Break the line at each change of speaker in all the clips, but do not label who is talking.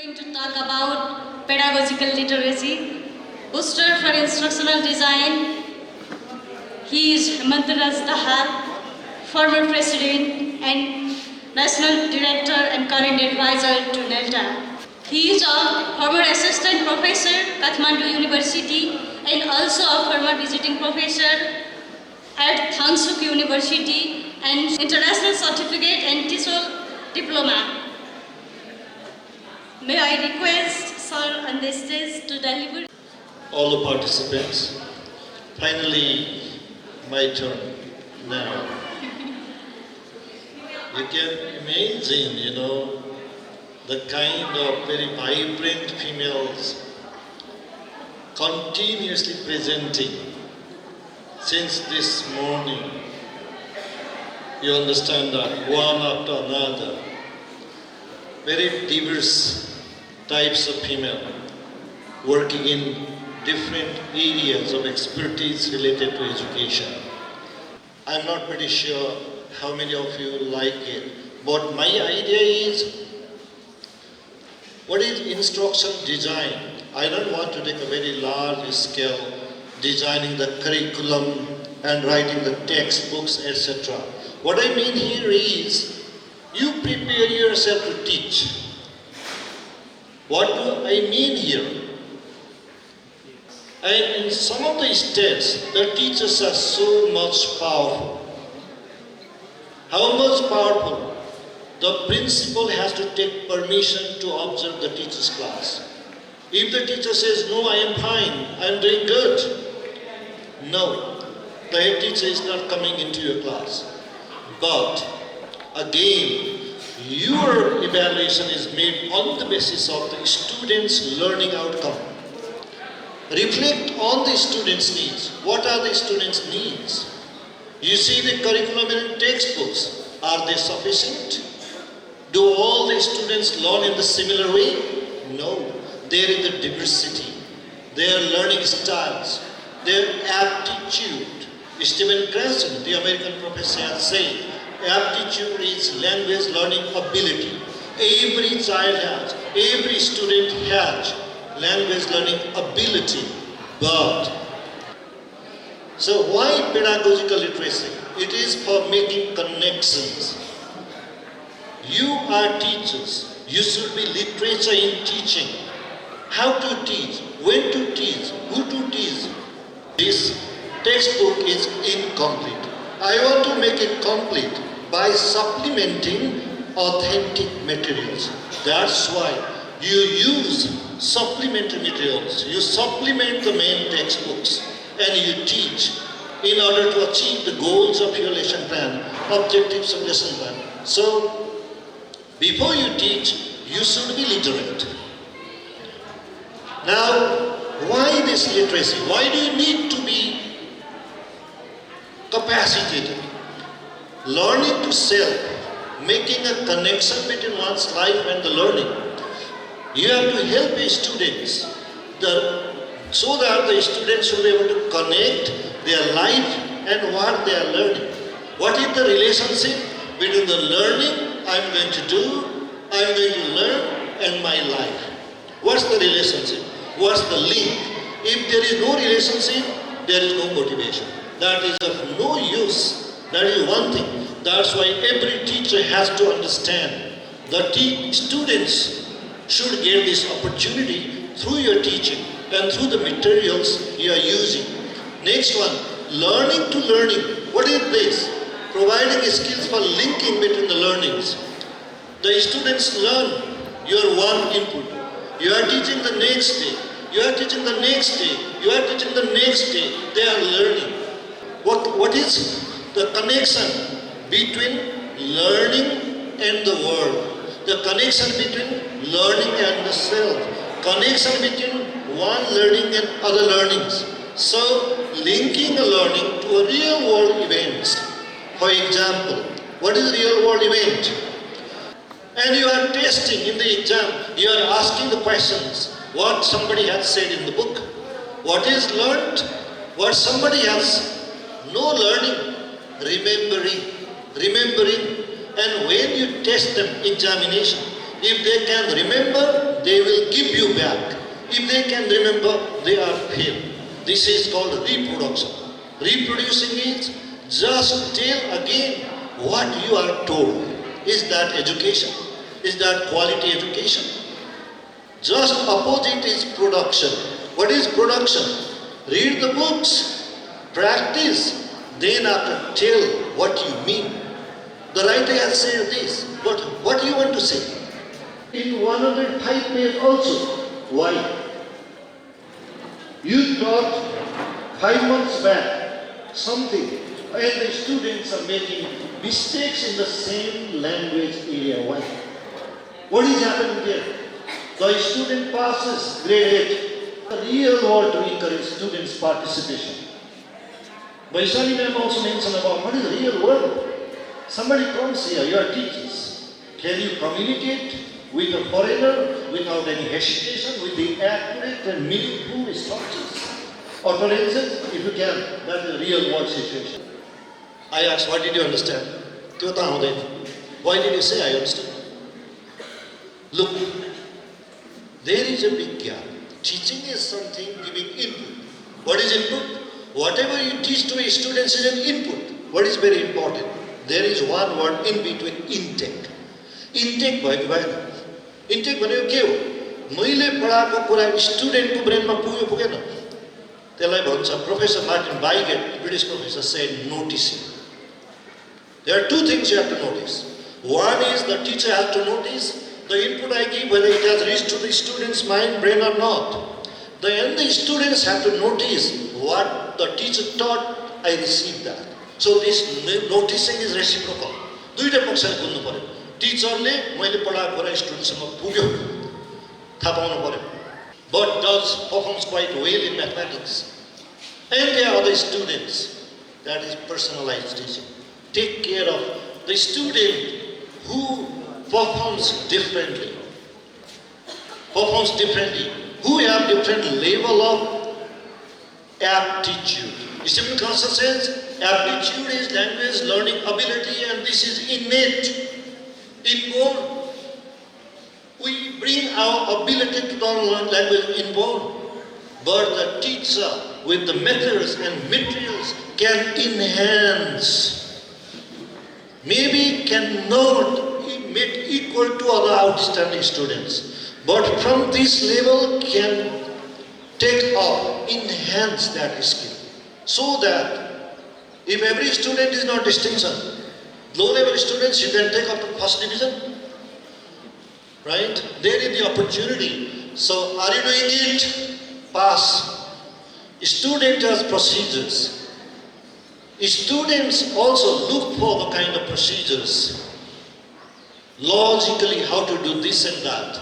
Going to talk about pedagogical literacy, booster for instructional design. He is Hemantaraj Dahal, former president and national director and current advisor to NELTA. He is a former assistant professor at Kathmandu University and also a former visiting professor at Thangsuk University and international certificate and TESOL diploma. May I request Sir on the stage to deliver?
All the participants, finally my turn now. You can imagine, the kind of very vibrant females continuously presenting since this morning. You understand that one after another, very diverse types of female working in different areas of expertise related to education. I'm not pretty sure how many of you like it, but my idea is, what is instruction design? I don't want to take a very large scale designing the curriculum and writing the textbooks, etc. What I mean here is, you prepare yourself to teach. What do I mean here? And in some of the states, the teachers are so much powerful. How much powerful? The principal has to take permission to observe the teacher's class. If the teacher says, no, I am fine, I am doing good. No, the head teacher is not coming into your class. But again, your evaluation is made on the basis of the student's learning outcome. Reflect on the student's needs. What are the student's needs? You see the curriculum and textbooks. Are they sufficient? Do all the students learn in the similar way? No. There is the diversity. Their learning styles, their aptitude. Stephen Krashen, the American professor, has said, aptitude is language learning ability. Every child has, every student has language learning ability. But, so why pedagogical literacy? It is for making connections. You are teachers. You should be literature in teaching. How to teach, when to teach, who to teach. This textbook is incomplete. I want to make it complete by supplementing authentic materials. That's why you use supplementary materials. You supplement the main textbooks and you teach in order to achieve the goals of your lesson plan, objectives of lesson plan. So, before you teach, you should be literate. Now, why this literacy? Why do you need to be capacitated? Learning to self, making a connection between one's life and the learning. You have to help the students so that the students should be able to connect their life and what they are learning. What is the relationship between the learning I'm going to do, I'm going to learn, and my life? What's the relationship? What's the link? If there is no relationship, there is no motivation. That is of no use. That is one thing. That's why every teacher has to understand the students should get this opportunity through your teaching and through the materials you are using. Next one, learning to learning. What is this? Providing skills for linking between the learnings. The students learn your one input. You are teaching the next day. You are teaching the next day. You are teaching the next day. They are learning. What is the connection between learning and the world? The connection between learning and the self. Connection between one learning and other learnings. So, linking a learning to a real world events. For example, what is a real world event? And you are testing in the exam. You are asking the questions. What somebody has said in the book. What is learned? What somebody has. No learning. Remembering. And when you test them, examination, if they can remember, they back. If they can remember, they are failed. This is called reproduction. Reproducing means just tell again what you are told. Is that education? Is that quality education? Just opposite is production. What is production? Read the books, practice, then after tell what you mean. The writer has said this, but what do you want to say? In 105 page also. Why? You taught 5 months back something, and the students are making mistakes in the same language area. Why? What is happening there? The student passes grade 8. The real world to encourage students' participation. Vaishali ma'am also mentioned about what is the real world. Somebody comes here, you are teachers. Can you communicate with a foreigner without any hesitation, with the accurate and meaningful instructions? Or for instance, if you can, that's the real world situation. I asked, what did you understand? Why did you say I understood? Look, there is a big gap. Teaching is something giving input. What is input? Whatever you teach to a student is an input. What is very important? There is one word in between, intake. Intake भएको भएन. Intake भनेको के हो? मैले पढाएको कुरा स्टुडेन्टको ब्रेनमा पुग्यो पुगेन. त्यसलाई भन्छ professor Martin Bygate, British professor said noticing. There are two things you have to notice. One is the teacher has to notice the input I give, whether it has reached to the student's mind, brain or not. Then the students have to notice what the teacher taught, I received that. So this noticing is reciprocal. दुईटा पक्षले बुझ्नु पर्यो. टिचरले मैले पढाएको कुरा स्टुडेन्टसम्म पुग्यो थाहा पाउनु पर्यो. But does performs quite well in mathematics. And there are other students. That is personalized teaching. Take care of the student who performs differently. Who have different level of aptitude. Stephen Constant says, aptitude is language learning ability, and this is innate, inborn. We bring our ability to learn language inborn, but the teacher with the methods and materials can enhance. Maybe cannot meet equal to other outstanding students, but from this level can take up, enhance that skill. So that if every student is not distinction, low level students you can take up to first division, right? There is the opportunity. So are you doing it? Pass. Student has procedures. Students also look for the kind of procedures. Logically how to do this and that.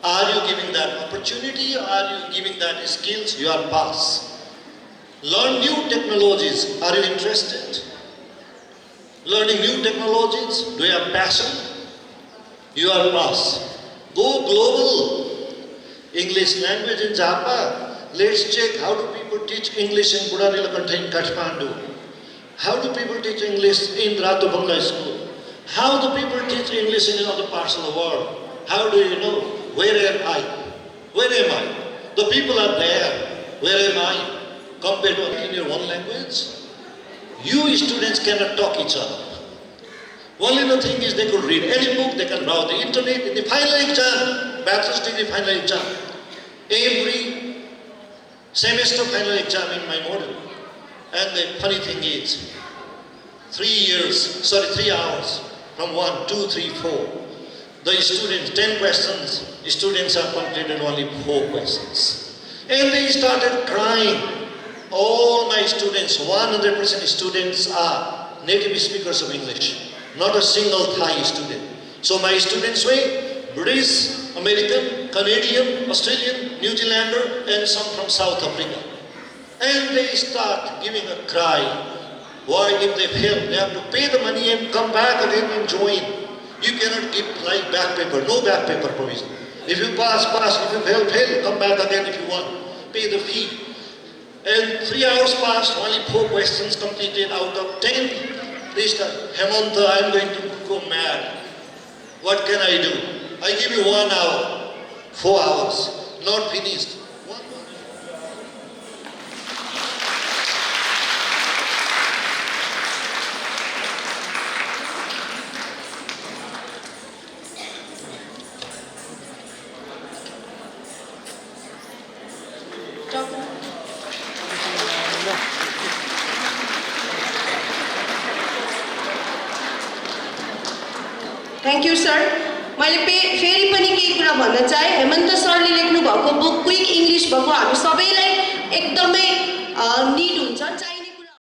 Are you giving that opportunity? Are you giving that skills? You are pass. Learn new technologies. Are you interested? Learning new technologies. Do you have passion? You are pass. Go global. English language in Jhapa. Let's check how do people teach English in Budhanilakantha in Kathmandu. How do people teach English in Ratubangla school? How do people teach English in other parts of the world? How do you know? Where am I? Where am I? The people are there. Where am I? Compared to in your own language, you students cannot talk each other. Only the thing is they could read any book, they can browse the internet. In the final exam, bachelor's degree final exam, every semester final exam in my model. And the funny thing is, 3 hours, from 1, 2, 3, 4. The students, 10 questions, students have completed only 4 questions. And they started crying. All my students, 100% students are native speakers of English. Not a single Thai student. So my students were British, American, Canadian, Australian, New Zealander, and some from South Africa. And they start giving a cry. Why if they fail? They have to pay the money and come back again and join. You cannot give like back paper, no back paper provision. If you pass, pass. If you fail, fail. Come back again if you want. Pay the fee. And 3 hours passed, only 4 questions completed out of 10. They start, Hemanta, I'm going to go mad. What can I do? I give you 1 hour, 4 hours. not finished.
Thank you, sir. मैले फेरि पनि केही कुरा भन्न चाहे हेमन्त सरले लेख्नु भएको बुक क्विक इंग्लिश भएको हामी सबैलाई एकदमै निड हुन्छ।